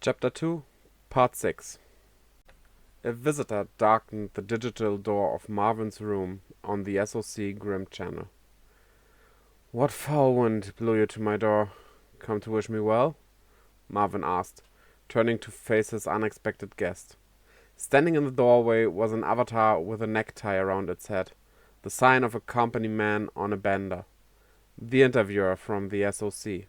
Chapter 2, Part 6. A visitor darkened the digital door of Marvin's room on the SOC Grim channel. "What foul wind blew you to my door? Come to wish me well?" Marvin asked, turning to face his unexpected guest. Standing in the doorway was an avatar with a necktie around its head, the sign of a company man on a bender. The interviewer from the SOC.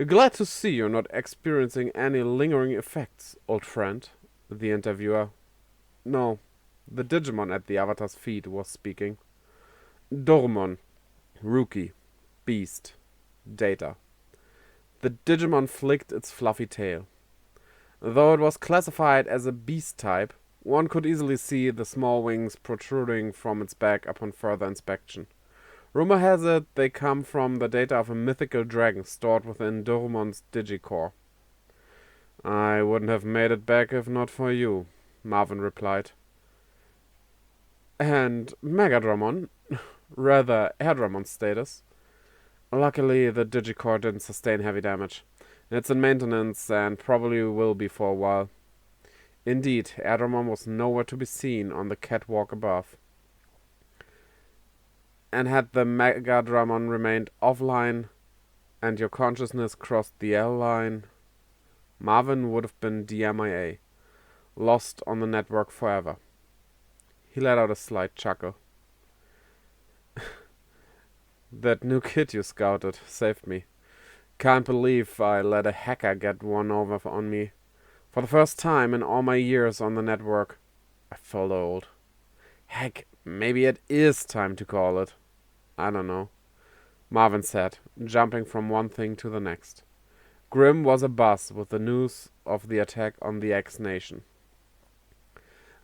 "Glad to see you're not experiencing any lingering effects, old friend." The interviewer. No, the Digimon at the avatar's feet was speaking. Dormon. Rookie. Beast. Data. The Digimon flicked its fluffy tail. Though it was classified as a beast type, one could easily see the small wings protruding from its back upon further inspection. Rumor has it they come from the data of a mythical dragon stored within Dorumon's Digicore. "I wouldn't have made it back if not for you," Marvin replied. "And Megadramon, rather Airdramon status. Luckily, the Digicore didn't sustain heavy damage. It's in maintenance and probably will be for a while." Indeed, Airdramon was nowhere to be seen on the catwalk above. "And had the Megadramon remained offline and your consciousness crossed the L line, Marvin would have been DMIA, lost on the network forever." He let out a slight chuckle. "That new kid you scouted saved me. Can't believe I let a hacker get one over on me. For the first time in all my years on the network, I felt old. Heck, maybe it is time to call it. I don't know," Marvin said, jumping from one thing to the next. Grim was abuzz with the news of the attack on the X-Nation.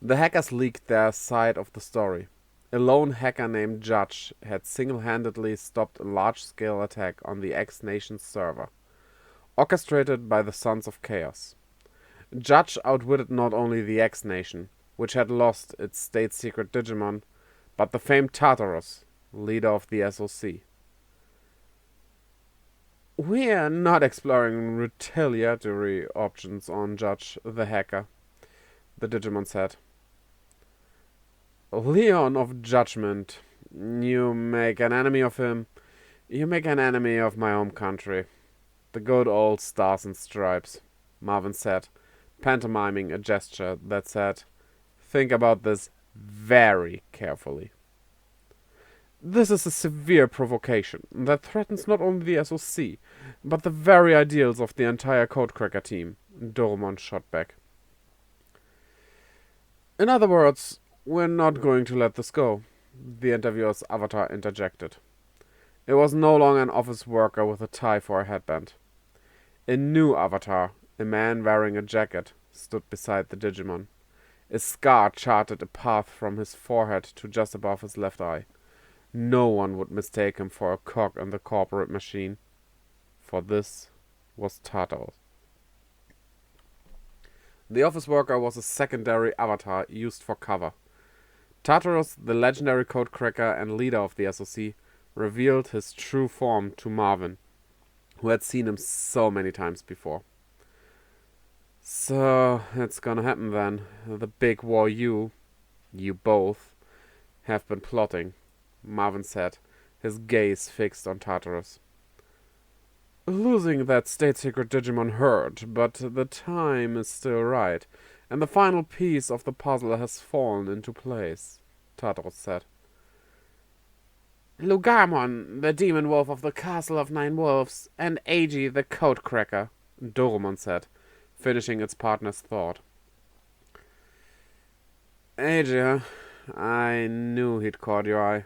The hackers leaked their side of the story. A lone hacker named Judge had single-handedly stopped a large-scale attack on the X-Nation's server, orchestrated by the Sons of Chaos. Judge outwitted not only the X-Nation, which had lost its state-secret Digimon, but the famed Tartarus, leader of the SOC. "We're not exploring retaliatory options on Judge the hacker," the Digimon said. "Leon of Judgment, you make an enemy of him, you make an enemy of my home country. The good old Stars and Stripes," Marvin said, pantomiming a gesture that said, "Think about this very carefully." "This is a severe provocation that threatens not only the SOC, but the very ideals of the entire Codecracker team," Dorumon shot back. "In other words, we're not going to let this go," the interviewer's avatar interjected. It was no longer an office worker with a tie for a headband. A new avatar, a man wearing a jacket, stood beside the Digimon. A scar charted a path from his forehead to just above his left eye. No one would mistake him for a cog in the corporate machine. For this was Tartarus. The office worker was a secondary avatar used for cover. Tartarus, the legendary codecracker and leader of the SOC, revealed his true form to Marvin, who had seen him so many times before. "So, it's gonna happen then. The big war you both, have been plotting," Marvin said, his gaze fixed on Tartarus. "Losing that state-secret Digimon hurt, but the time is still right, and the final piece of the puzzle has fallen into place," Tartarus said. "Lugarmon, the demon wolf of the Castle of Nine Wolves, and Agi, the Codecracker," Dorumon said, finishing its partner's thought. "Agi, I knew he'd caught your eye.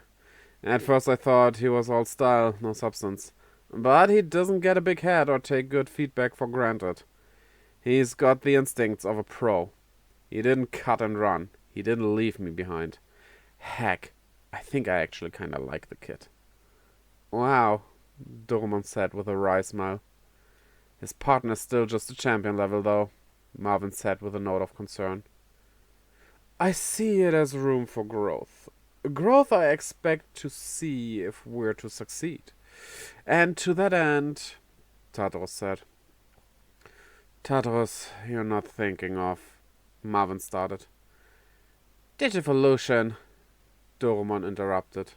At first I thought he was all style, no substance. But he doesn't get a big head or take good feedback for granted. He's got the instincts of a pro. He didn't cut and run. He didn't leave me behind. Heck, I think I actually kinda like the kid." "Wow," Dorumon said with a wry smile. "His partner's still just a champion level, though," Marvin said with a note of concern. "I see it as room for growth. Growth I expect to see if we're to succeed. And to that end," Tartarus said, Tartarus, you're not thinking of... Marvin started. Digivolution, Dorumon interrupted.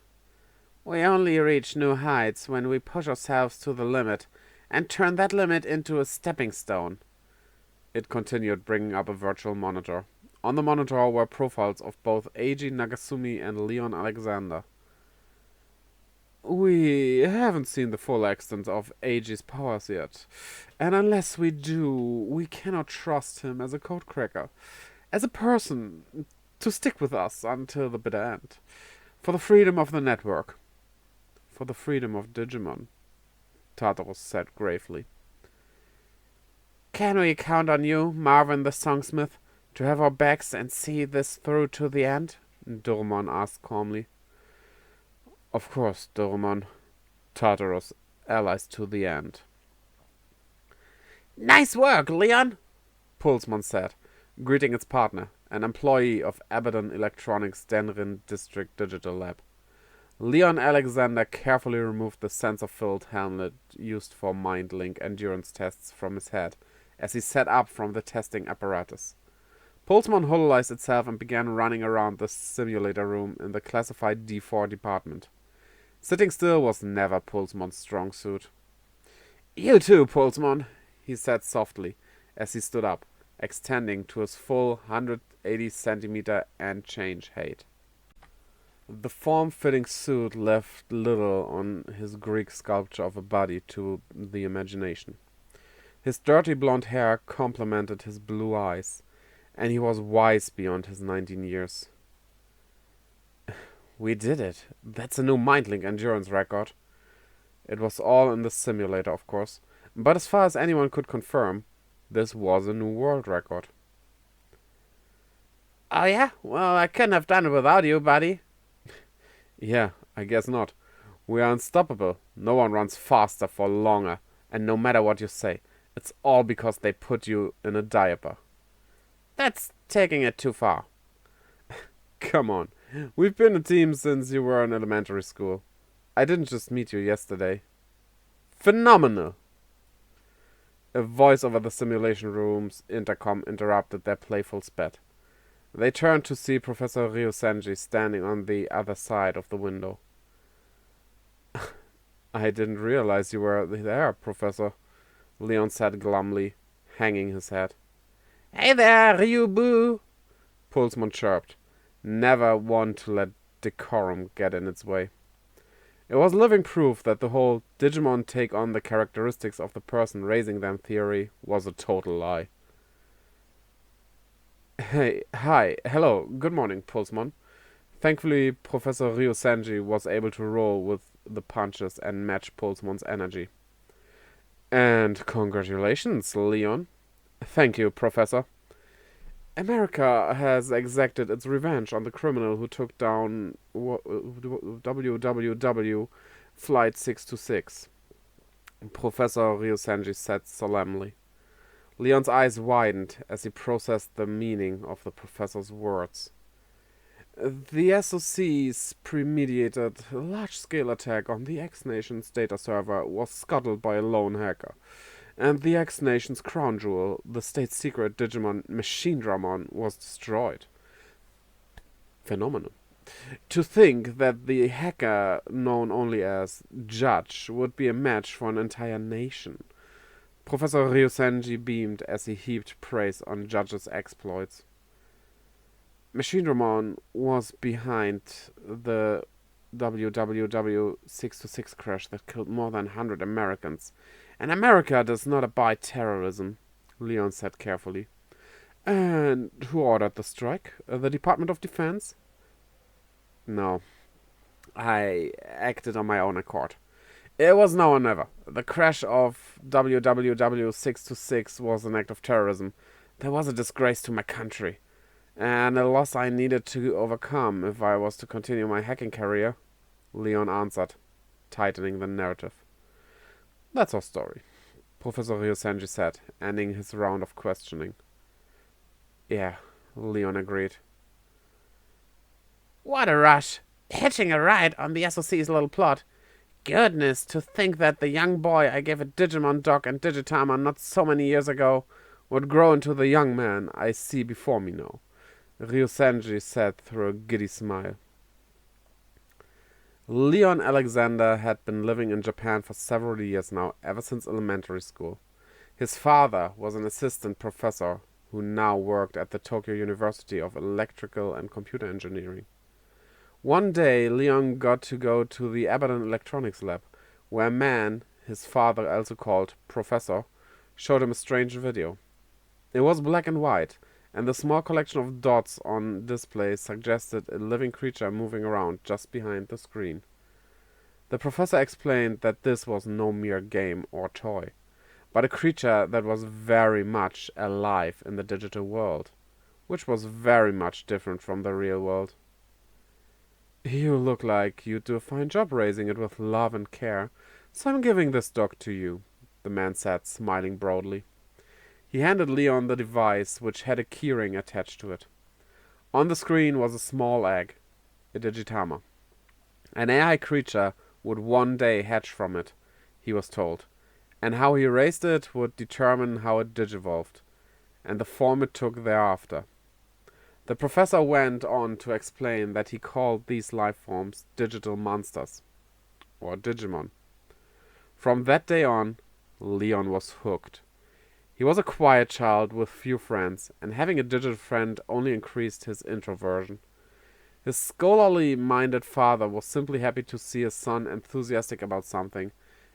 We only reach new heights when we push ourselves to the limit and turn that limit into a stepping stone. It continued, bringing up a virtual monitor. On the monitor were profiles of both Eiji Nagasumi and Leon Alexander. We haven't seen the full extent of Eiji's powers yet, and unless we do, we cannot trust him as a codecracker, as a person, to stick with us until the bitter end. For the freedom of the network. For the freedom of Digimon, Tartarus said gravely. Can we count on you, Marvin the Songsmith, to have our backs and see this through to the end? Dorumon asked calmly. Of course, Dorumon. Tartarus, allies to the end. Nice work, Leon, Pulsmon said, greeting its partner, an employee of Abaddon Electronics' Denrin District Digital Lab. Leon Alexander carefully removed the sensor-filled helmet used for mind-link endurance tests from his head as he sat up from the testing apparatus. Pulsmon hololized itself and began running around the simulator room in the classified D4 department. Sitting still was never Pulsmon's strong suit. You too, Pulsmon, he said softly as he stood up, extending to his full 180 centimeter and change height. The form-fitting suit left little on his Greek sculpture of a body to the imagination. His dirty blonde hair complemented his blue eyes, and he was wise beyond his 19 years. We did it. That's a new MindLink endurance record. It was all in the simulator, of course, but as far as anyone could confirm, this was a new world record. Oh yeah? Well, I couldn't have done it without you, buddy. Yeah, I guess not. We are unstoppable. No one runs faster for longer, and no matter what you say, it's all because they put you in a diaper. That's taking it too far. Come on. We've been a team since you were in elementary school. I didn't just meet you yesterday. Phenomenal! A voice over the simulation room's intercom interrupted their playful spat. They turned to see Professor Ryosenji standing on the other side of the window. I didn't realize you were there, Professor, Leon said glumly, hanging his head. Hey there, Ryubu, Pulsmon chirped, never one to let decorum get in its way. It was living proof that the whole Digimon take on the characteristics of the person raising them theory was a total lie. Hey, hi, hello, good morning, Pulsmon. Thankfully, Professor Ryosenji was able to roll with the punches and match Pulsmon's energy. And congratulations, Leon. Thank you, Professor. America has exacted its revenge on the criminal who took down WWW Flight 626, Professor Ryosenji said solemnly. Leon's eyes widened as he processed the meaning of the professor's words. The SOC's premeditated large-scale attack on the X-Nation's data server was scuttled by a lone hacker, and the X-Nation's crown jewel, the state-secret Digimon Machinedramon, was destroyed. Phenomenal. To think that the hacker, known only as Judge, would be a match for an entire nation. Professor Ryosenji beamed as he heaped praise on Judge's exploits. Machinedramon was behind the WWW 626 crash that killed more than 100 Americans. And America does not abide terrorism, Leon said carefully. And who ordered the strike? The Department of Defense? No. I acted on my own accord. It was now or never. The crash of WWW 626 was an act of terrorism. There was a disgrace to my country, and a loss I needed to overcome if I was to continue my hacking career, Leon answered, tightening the narrative. That's our story, Professor Ryosenji said, ending his round of questioning. Yeah, Leon agreed. What a rush! Hitching a ride on the SOC's little plot. Goodness, to think that the young boy I gave a Digimon dog and Digitama not so many years ago would grow into the young man I see before me now, Ryusenji said through a giddy smile. Leon Alexander had been living in Japan for several years now, ever since elementary school. His father was an assistant professor who now worked at the Tokyo University of Electrical and Computer Engineering. One day, Leon got to go to the Aberden Electronics Lab, where a man, his father also called Professor, showed him a strange video. It was black and white, and the small collection of dots on display suggested a living creature moving around just behind the screen. The professor explained that this was no mere game or toy, but a creature that was very much alive in the digital world, which was very much different from the real world. "You look like you'd do a fine job raising it with love and care, so I'm giving this dog to you," the man said, smiling broadly. He handed Leon the device, which had a keyring attached to it. On the screen was a small egg, a Digitama. An AI creature would one day hatch from it, he was told, and how he raised it would determine how it digivolved, and the form it took thereafter. The professor went on to explain that he called these life forms digital monsters, or Digimon. From that day on, Leon was hooked. He was a quiet child with few friends, and having a digital friend only increased his introversion. His scholarly-minded father was simply happy to see his son enthusiastic about something,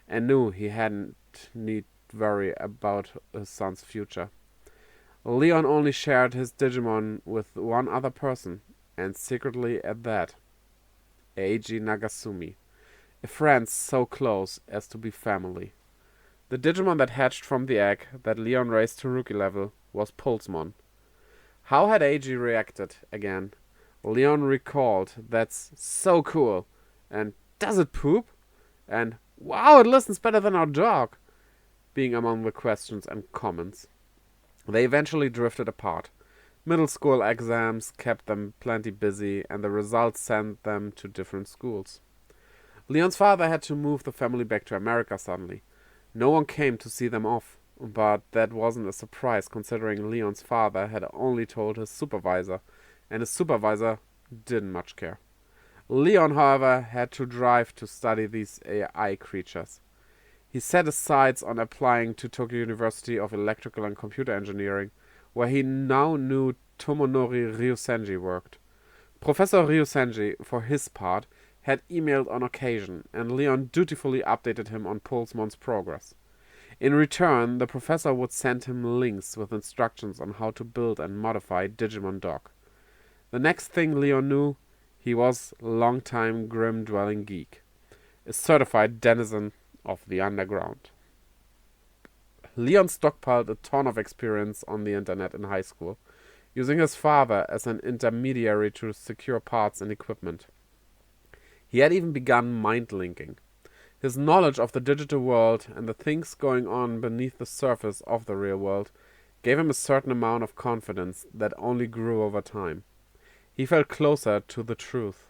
and knew he hadn't need worry about his son's future. Leon only shared his Digimon with one other person, and secretly at that. Eiji Nagasumi, a friend so close as to be family. The Digimon that hatched from the egg that Leon raised to rookie level was Pulsemon. How had Eiji reacted again? Leon recalled, "That's so cool," and "Does it poop?" and "Wow, it listens better than our dog," being among the questions and comments. They eventually drifted apart. Middle school exams kept them plenty busy, and the results sent them to different schools. Leon's father had to move the family back to America suddenly. No one came to see them off, but that wasn't a surprise considering Leon's father had only told his supervisor, and his supervisor didn't much care. Leon, however, had to drive to study these AI creatures. He set his sights on applying to Tokyo University of Electrical and Computer Engineering, where he now knew Tomonori Ryusenji worked. Professor Ryusenji, for his part, had emailed on occasion, and Leon dutifully updated him on Pulsemon's progress. In return, the professor would send him links with instructions on how to build and modify Digimon Dog. The next thing Leon knew, he was longtime grim-dwelling geek, a certified denizen of the underground. Leon stockpiled a ton of experience on the internet in high school, using his father as an intermediary to secure parts and equipment. He had even begun mind-linking. His knowledge of the digital world and the things going on beneath the surface of the real world gave him a certain amount of confidence that only grew over time. He felt closer to the truth.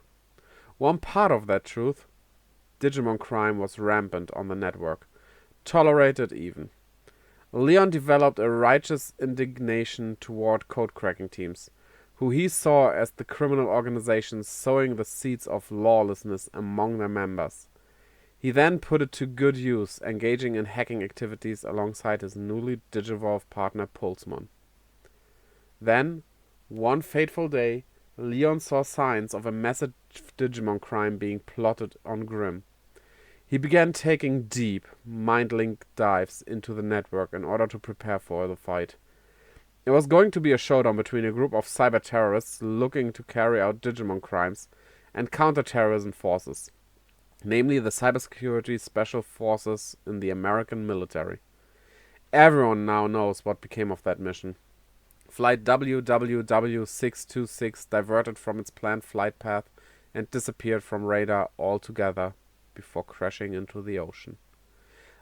One part of that truth, Digimon crime was rampant on the network, tolerated even. Leon developed a righteous indignation toward code-cracking teams, who he saw as the criminal organizations sowing the seeds of lawlessness among their members. He then put it to good use, engaging in hacking activities alongside his newly digivolved partner Pulsemon. Then, one fateful day, Leon saw signs of a massive Digimon crime being plotted on Grimm. He began taking deep, mind-link dives into the network in order to prepare for the fight. It was going to be a showdown between a group of cyber-terrorists looking to carry out Digimon crimes and counter-terrorism forces, namely the Cybersecurity Special Forces in the American military. Everyone now knows what became of that mission. Flight WWW-626 diverted from its planned flight path and disappeared from radar altogether before crashing into the ocean.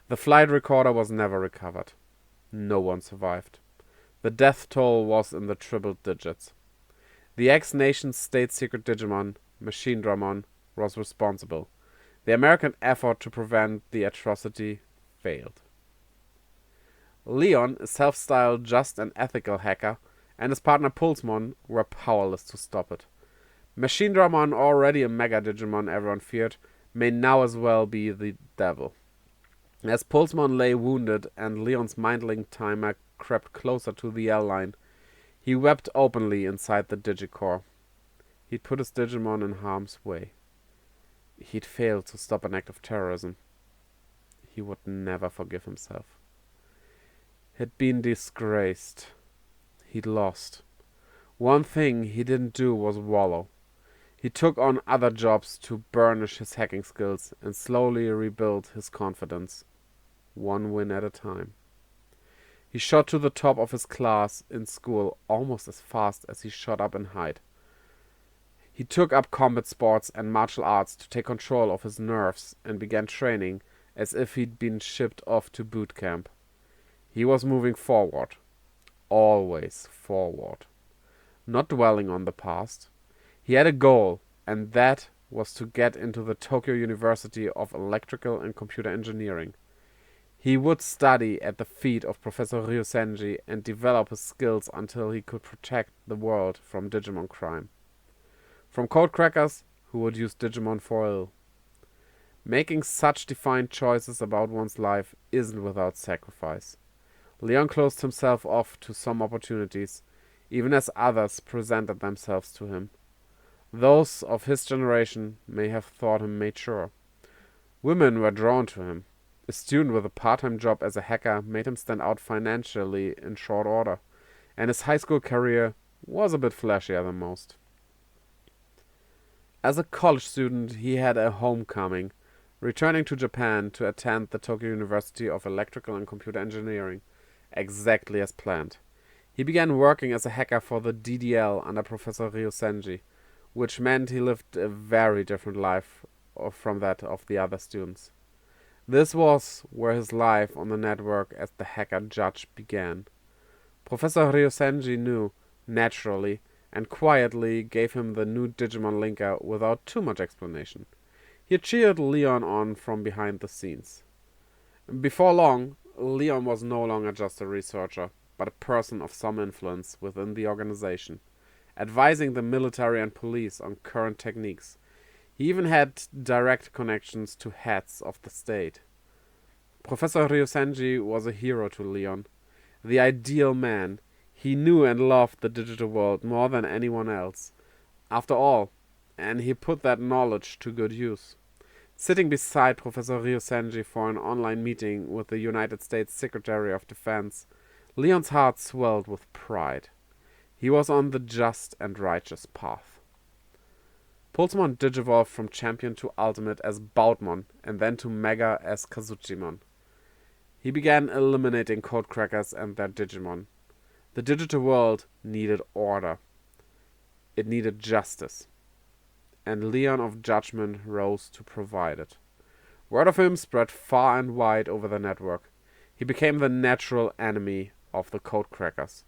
The flight recorder was never recovered. No one survived. The death toll was in the triple digits. The ex-nation's state-secret Digimon, Machine Dramon, was responsible. The American effort to prevent the atrocity failed. Leon, a self-styled just and ethical hacker, and his partner Pulsmon were powerless to stop it. Machine Dramon, already a mega Digimon everyone feared, may now as well be the devil. As Pulsmon lay wounded and Leon's mind-link timer crept closer to the L-line, he wept openly inside the Digicore. He'd put his Digimon in harm's way. He'd failed to stop an act of terrorism. He would never forgive himself. He'd been disgraced. He'd lost. One thing he didn't do was wallow. He took on other jobs to burnish his hacking skills and slowly rebuild his confidence, one win at a time. He shot to the top of his class in school almost as fast as he shot up in height. He took up combat sports and martial arts to take control of his nerves and began training as if he'd been shipped off to boot camp. He was moving forward. Always forward. Not dwelling on the past. He had a goal, and that was to get into the Tokyo University of Electrical and Computer Engineering. He would study at the feet of Professor Ryosenji and develop his skills until he could protect the world from Digimon crime. From codecrackers who would use Digimon for ill. Making such defined choices about one's life isn't without sacrifice. Leon closed himself off to some opportunities, even as others presented themselves to him. Those of his generation may have thought him mature. Women were drawn to him. A student with a part-time job as a hacker made him stand out financially in short order, and his high school career was a bit flashier than most. As a college student, he had a homecoming, returning to Japan to attend the Tokyo University of Electrical and Computer Engineering, exactly as planned. He began working as a hacker for the DDL under Professor Ryosenji, which meant he lived a very different life from that of the other students. This was where his life on the network as the hacker judge began. Professor Ryosenji knew, naturally, and quietly gave him the new Digimon linker without too much explanation. He cheered Leon on from behind the scenes. Before long, Leon was no longer just a researcher, but a person of some influence within the organization, advising the military and police on current techniques. He even had direct connections to heads of the state. Professor Ryosenji was a hero to Leon, the ideal man. He knew and loved the digital world more than anyone else. After all, and he put that knowledge to good use. Sitting beside Professor Ryosenji for an online meeting with the United States Secretary of Defense, Leon's heart swelled with pride. He was on the just and righteous path. Pulsmon digivolved from champion to ultimate as Bautmon and then to mega as Kazuchimon. He began eliminating codecrackers and their Digimon. The digital world needed order. It needed justice. And Leon of Judgment rose to provide it. Word of him spread far and wide over the network. He became the natural enemy of the codecrackers.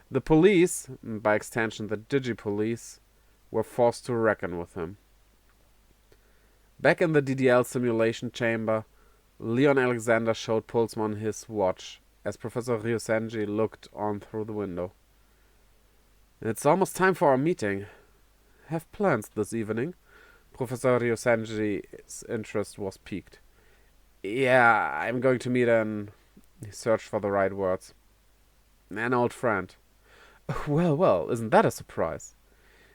The police, and by extension the Digipolice, were forced to reckon with him. Back in the DDL simulation chamber, Leon Alexander showed Pulsmon his watch as Professor Ryosenji looked on through the window. "It's almost time for our meeting. Have plans this evening?" Professor Ryosenji's interest was piqued. "Yeah, I'm going to meet He searched for the right words. "An old friend." Well, isn't that a surprise?"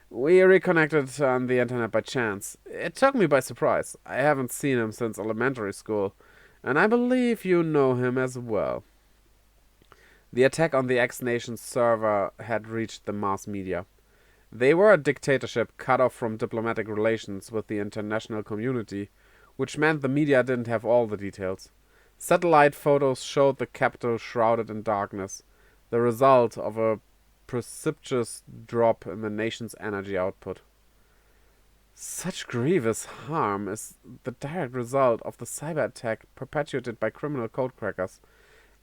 "We reconnected on the internet by chance. It took me by surprise. I haven't seen him since elementary school, and I believe you know him as well." The attack on the X Nation's server had reached the mass media. They were a dictatorship cut off from diplomatic relations with the international community, which meant the media didn't have all the details. Satellite photos showed the capital shrouded in darkness, the result of a precipitous drop in the nation's energy output. Such grievous harm is the direct result of the cyber attack perpetuated by criminal codecrackers,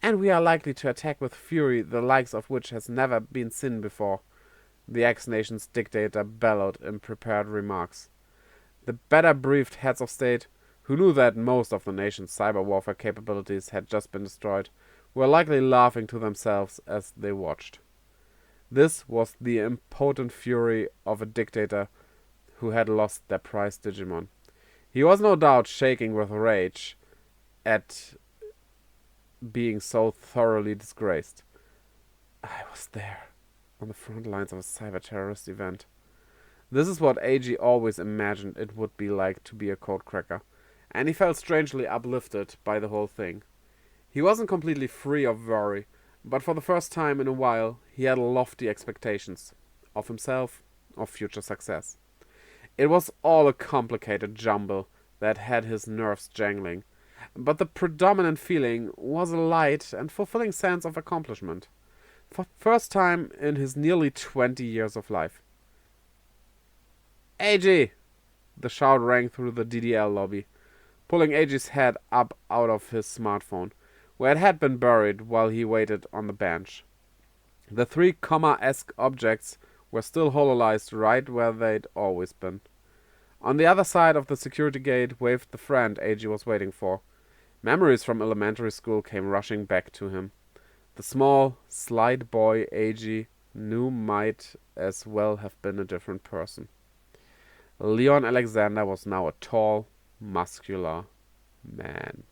and we are likely to attack with fury the likes of which has never been seen before, the X-Nation's dictator bellowed in prepared remarks. The better briefed heads of state, who knew that most of the nation's cyber warfare capabilities had just been destroyed, were likely laughing to themselves as they watched. This was the impotent fury of a dictator who had lost their prized Digimon. He was no doubt shaking with rage at being so thoroughly disgraced. I was there, on the front lines of a cyber-terrorist event. This is what AG always imagined it would be like to be a codecracker, and he felt strangely uplifted by the whole thing. He wasn't completely free of worry, but for the first time in a while, he had lofty expectations of himself, of future success. It was all a complicated jumble that had his nerves jangling, but the predominant feeling was a light and fulfilling sense of accomplishment. For the first time in his nearly 20 years of life. AG! The shout rang through the DDL lobby, pulling AG's head up out of his smartphone, where it had been buried while he waited on the bench. The three comma-esque objects were still hololized right where they'd always been. On the other side of the security gate waved the friend AG was waiting for. Memories from elementary school came rushing back to him. The small, slight boy AG knew might as well have been a different person. Leon Alexander was now a tall, muscular man.